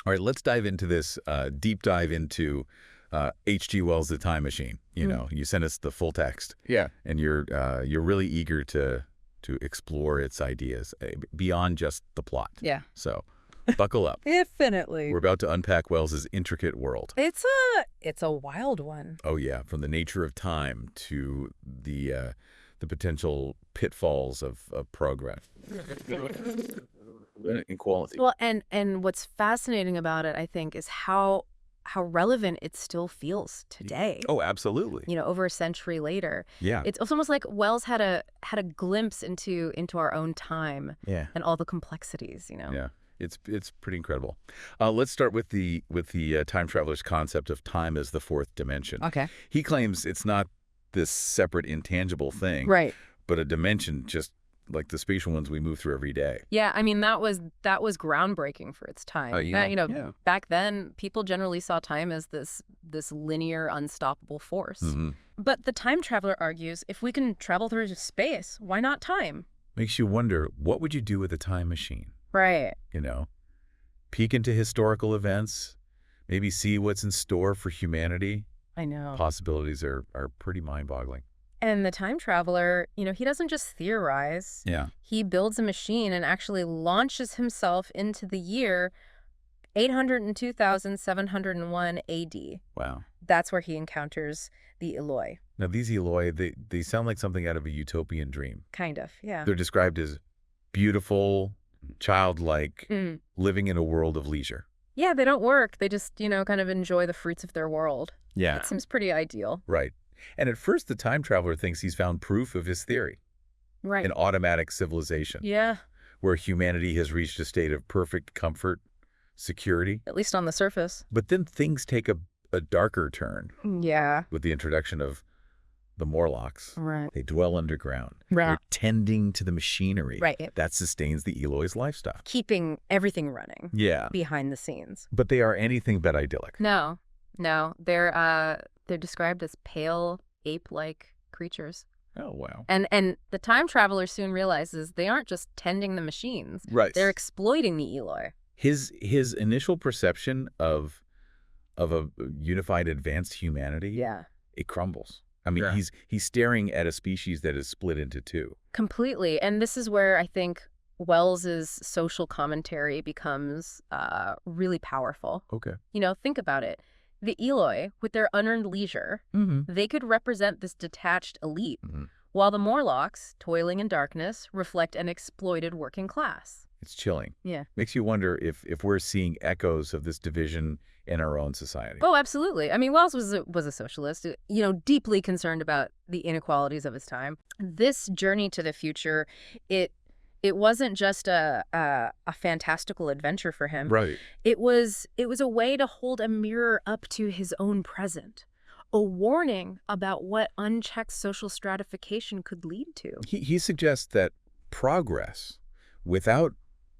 All right, let's dive into this deep dive into H.G. Wells' The Time Machine. You know, you sent us the full text. Yeah. And you're really eager to explore its ideas beyond just the plot. Yeah. So buckle up. Definitely. We're about to unpack Wells's intricate world. It's a wild one. Oh, yeah. From the nature of time to the potential pitfalls of progress. Inequality. Well, and what's fascinating about it, I think, is how relevant it still feels today. Oh, absolutely. You know, over a century later. Yeah. It's almost like Wells had a glimpse into our own time. Yeah. And all the complexities, you know. Yeah. It's pretty incredible. Let's start with the time traveler's concept of time as the fourth dimension. Okay. He claims it's not this separate intangible thing, Right. but a dimension just like the spatial ones we move through every day. Yeah, I mean that was groundbreaking for its time. Back then people generally saw time as this linear, unstoppable force. Mm-hmm. But the time traveler argues if we can travel through space, why not time? Makes you wonder, what would you do with a time machine? Right. You know, peek into historical events, maybe see what's in store for humanity. I know. Possibilities are pretty mind-boggling. And the time traveler, you know, he doesn't just theorize. Yeah. He builds a machine and actually launches himself into the year 802,701 AD. Wow. That's where he encounters the Eloi. Now, these Eloi, they sound like something out of a utopian dream. Kind of, yeah. They're described as beautiful, childlike, living in a world of leisure. Yeah, they don't work. They just, you know, kind of enjoy the fruits of their world. Yeah. It seems pretty ideal. Right. And at first, the time traveler thinks he's found proof of his theory. Right. An automatic civilization. Yeah. Where humanity has reached a state of perfect comfort, security. At least on the surface. But then things take a darker turn. Yeah. With the introduction of the Morlocks. Right. They dwell underground. Right. They're tending to the machinery. Right. That sustains the Eloi's lifestyle. Keeping everything running. Yeah. Behind the scenes. But they are anything but idyllic. No. They're described as pale, ape-like creatures. Oh, wow. And the time traveler soon realizes they aren't just tending the machines. Right. They're exploiting the Eloi. His initial perception of a unified, advanced humanity, it crumbles. I mean, he's staring at a species that is split into two. Completely. And this is where I think Wells's social commentary becomes really powerful. Okay. You know, think about it. The Eloi, with their unearned leisure, they could represent this detached elite, while the Morlocks, toiling in darkness, reflect an exploited working class. It's chilling. Yeah. Makes you wonder if we're seeing echoes of this division in our own society. Oh, absolutely. I mean, Wells was a socialist, you know, deeply concerned about the inequalities of his time. This journey to the future, it wasn't just a fantastical adventure for him. Right. It was a way to hold a mirror up to his own present, a warning about what unchecked social stratification could lead to. He suggests that progress, without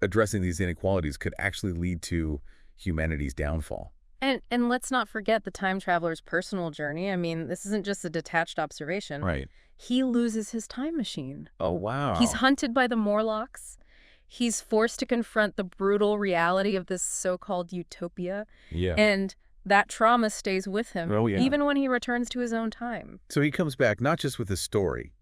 addressing these inequalities, could actually lead to humanity's downfall. And let's not forget the time traveler's personal journey. I mean, this isn't just a detached observation. Right. He loses his time machine. Oh, wow. He's hunted by the Morlocks. He's forced to confront the brutal reality of this so-called utopia. Yeah. And that trauma stays with him, even when he returns to his own time. So he comes back not just with a story,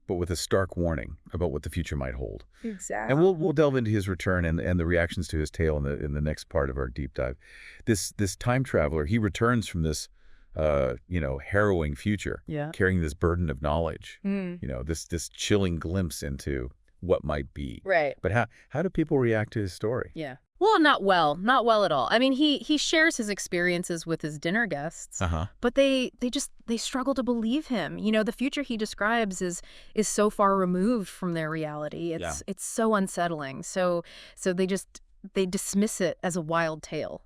but with a stark warning about what the future might hold. Exactly. And we'll delve into his return and the reactions to his tale in the next part of our deep dive. This time traveler, he returns from this harrowing future, carrying this burden of knowledge, this chilling glimpse into what might be. Right. But how do people react to his story? Yeah. Well, not well at all. I mean, he shares his experiences with his dinner guests, but they struggle to believe him. You know, the future he describes is so far removed from their reality. It's so unsettling. So they dismiss it as a wild tale.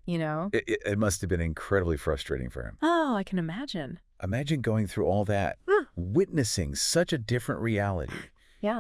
You know, it must have been incredibly frustrating for him. Oh, I can imagine. Imagine going through all that, witnessing such a different reality,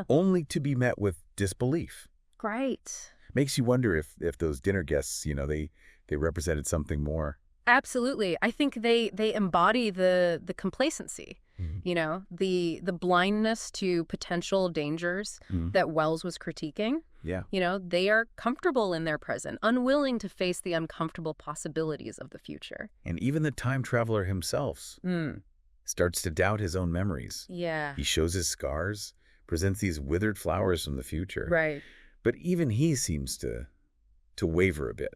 only to be met with disbelief. Right. Makes you wonder if those dinner guests, they represented something more Absolutely. I think they embody the complacency, the blindness to potential dangers that Wells was critiquing. Yeah. They are comfortable in their present, unwilling to face the uncomfortable possibilities of the future. And even the time traveler himself starts to doubt his own memories. Yeah. He shows his scars, presents these withered flowers from the future. Right. But even he seems to waver a bit,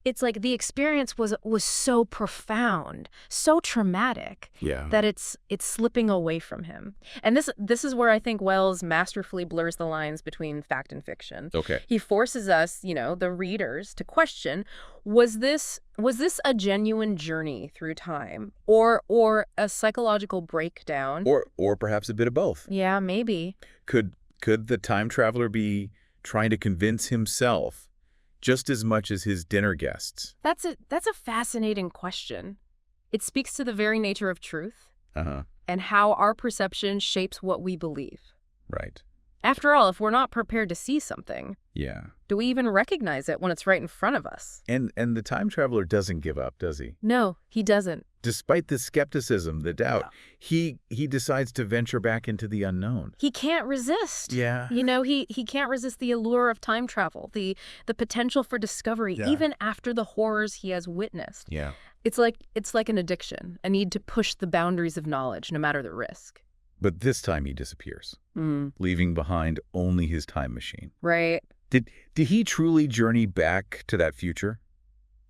It's like the experience was so profound, so traumatic, that it's slipping away from him. And this is where I think Wells masterfully blurs the lines between fact and fiction. Okay. He forces us, the readers, to question, was this a genuine journey through time, or a psychological breakdown? Or perhaps a bit of both. Yeah, maybe. Could the time traveler be trying to convince himself just as much as his dinner guests? That's a fascinating question. It speaks to the very nature of truth and how our perception shapes what we believe. Right. After all, if we're not prepared to see something, do we even recognize it when it's right in front of us? And the time traveler doesn't give up, does he? No, he doesn't. Despite the skepticism, the doubt, he decides to venture back into the unknown. He can't resist. Yeah. He can't resist the allure of time travel, the potential for discovery, even after the horrors he has witnessed. Yeah. It's like an addiction, a need to push the boundaries of knowledge, no matter the risk. But this time he disappears, leaving behind only his time machine. Right. Did he truly journey back to that future?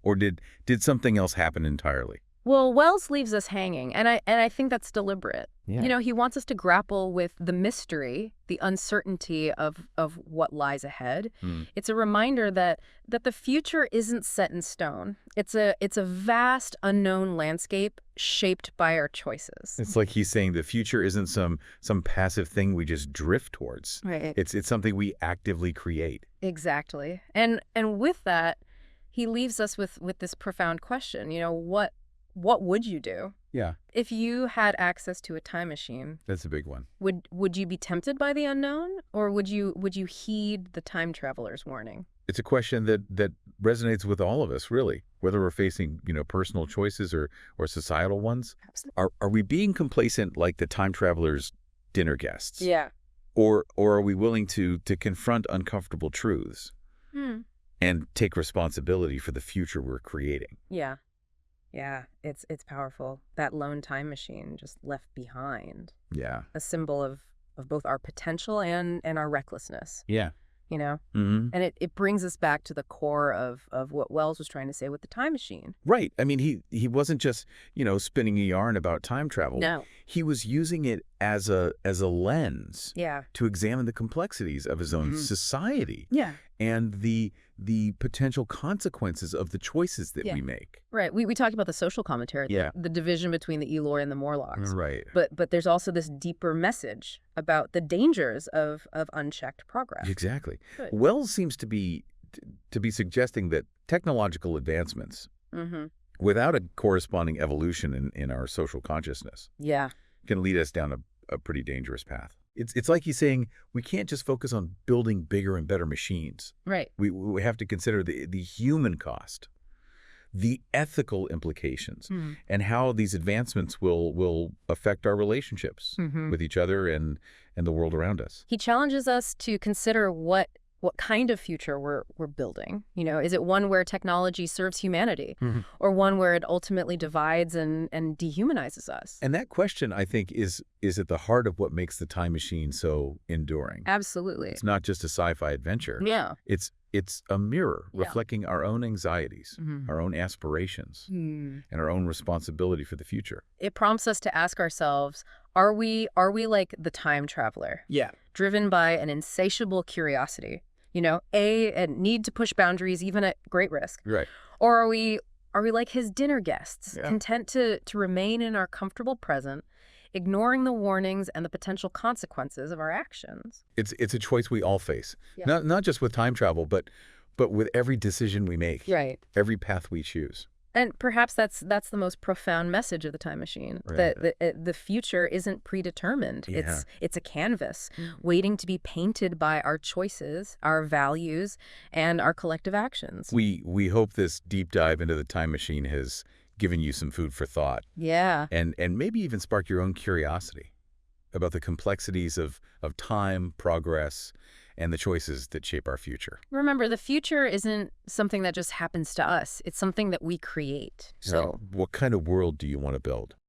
Or did something else happen entirely? Well, Wells leaves us hanging, and I think that's deliberate. Yeah. He wants us to grapple with the mystery, the uncertainty of what lies ahead. It's a reminder that the future isn't set in stone. It's a vast unknown landscape shaped by our choices. It's like he's saying the future isn't some passive thing we just drift towards. Right. It's something we actively create. Exactly. And with that, he leaves us with this profound question. What would you do? Yeah. If you had access to a time machine? That's a big one. Would you be tempted by the unknown, or would you heed the time traveler's warning? It's a question that resonates with all of us, really, whether we're facing, personal choices or societal ones. Absolutely. Are we being complacent like the time traveler's dinner guests? Yeah. Or are we willing to confront uncomfortable truths and take responsibility for the future we're creating? Yeah. Yeah, it's powerful. That lone time machine just left behind. Yeah. A symbol of both our potential and our recklessness. Yeah. And it brings us back to the core of what Wells was trying to say with the time machine. Right. I mean, he wasn't just, spinning a yarn about time travel. No. He was using it as a lens Yeah. to examine the complexities of his own society. Yeah. And the potential consequences of the choices that we make. Right. We talked about the social commentary, the division between the Eloi and the Morlocks. Right. But there's also this deeper message about the dangers of unchecked progress. Exactly. Good. Wells seems to be suggesting that technological advancements, without a corresponding evolution in our social consciousness, can lead us down a pretty dangerous path. It's like he's saying we can't just focus on building bigger and better machines. Right. We have to consider the human cost, the ethical implications, and how these advancements will affect our relationships with each other and the world around us. He challenges us to consider what kind of future we're building. Is it one where technology serves humanity, or one where it ultimately divides and dehumanizes us? And that question, I think, is at the heart of what makes the time machine so enduring. Absolutely. It's not just a sci-fi adventure. Yeah. It's a mirror reflecting our own anxieties, our own aspirations, and our own responsibility for the future. It prompts us to ask ourselves, are we like the time traveler? Yeah. Driven by an insatiable curiosity, a need to push boundaries even at great risk. Right. Or are we like his dinner guests, content to remain in our comfortable present, ignoring the warnings and the potential consequences of our actions? It's a choice we all face. Not just with time travel, but with every decision we make. Right. Every path we choose. And perhaps that's the most profound message of the time machine, Right. that the future isn't predetermined. Yeah. It's a canvas waiting to be painted by our choices, our values, and our collective actions. We hope this deep dive into the time machine has given you some food for thought. Yeah. And maybe even sparked your own curiosity about the complexities of time, progress, and the choices that shape our future. Remember, the future isn't something that just happens to us. It's something that we create. So, What kind of world do you want to build?